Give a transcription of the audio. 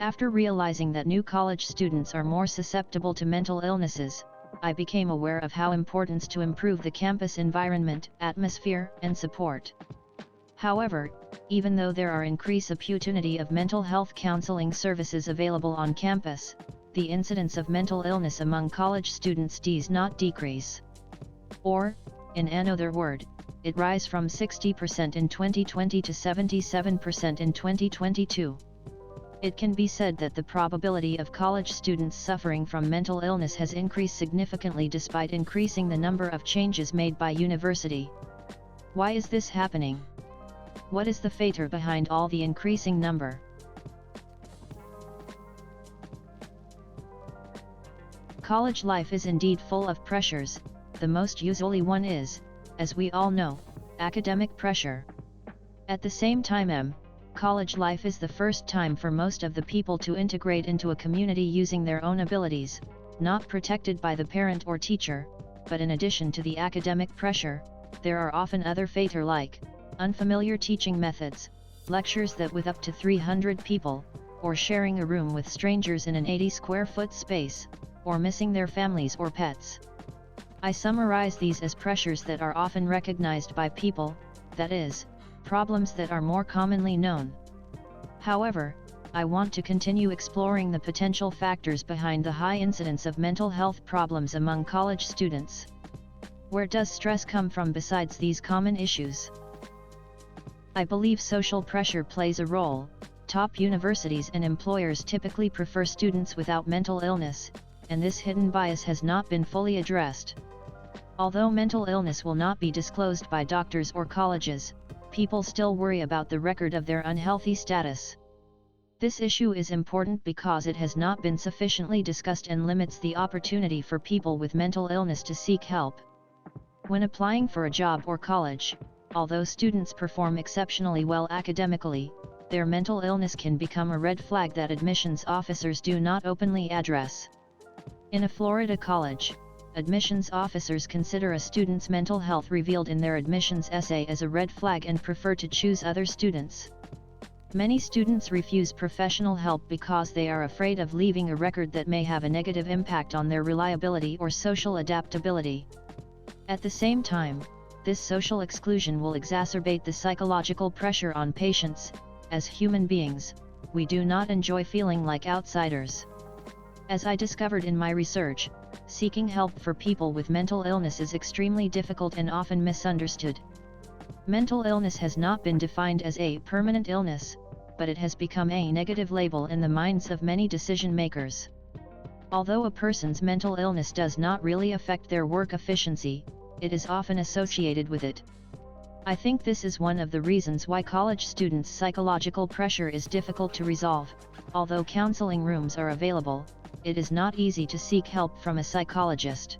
After realizing that new college students are more susceptible to mental illnesses, I became aware of how important to improve the campus environment, atmosphere, and support. However, even though there are increased opportunity of mental health counseling services available on campus, the incidence of mental illness among college students does not decrease. Or, in another word, it rise from 60% in 2020 to 77% in 2022. It can be said that the probability of college students suffering from mental illness has increased significantly despite increasing the number of changes made by university. Why is this happening? What is the factor behind all the increasing number? College life is indeed full of pressures. The most usually one is, as we all know, academic pressure. At the same time, college life is the first time for most of the people to integrate into a community using their own abilities, not protected by the parent or teacher. But in addition to the academic pressure, there are often other factors like unfamiliar teaching methods, lectures that with up to 300 people, or sharing a room with strangers in an 80-square-foot space, or missing their families or pets. I summarize these as pressures that are often recognized by people, that is, problems that are more commonly known. However, I want to continue exploring the potential factors behind the high incidence of mental health problems among college students. Where does stress come from besides these common issues? I believe social pressure plays a role. Top universities and employers typically prefer students without mental illness, and this hidden bias has not been fully addressed. Although mental illness will not be disclosed by doctors or colleges, people still worry about the record of their unhealthy status. This issue is important because it has not been sufficiently discussed and limits the opportunity for people with mental illness to seek help. When applying for a job or college, although students perform exceptionally well academically, their mental illness can become a red flag that admissions officers do not openly address. In a Florida college, admissions officers consider a student's mental health revealed in their admissions essay as a red flag and prefer to choose other students. Many students refuse professional help because they are afraid of leaving a record that may have a negative impact on their reliability or social adaptability. At the same time, this social exclusion will exacerbate the psychological pressure on patients. As human beings, we do not enjoy feeling like outsiders. As I discovered in my research, seeking help for people with mental illness is extremely difficult and often misunderstood. Mental illness has not been defined as a permanent illness, but it has become a negative label in the minds of many decision makers. Although a person's mental illness does not really affect their work efficiency, it is often associated with it. I think this is one of the reasons why college students' psychological pressure is difficult to resolve. Although counseling rooms are available, it is not easy to seek help from a psychologist.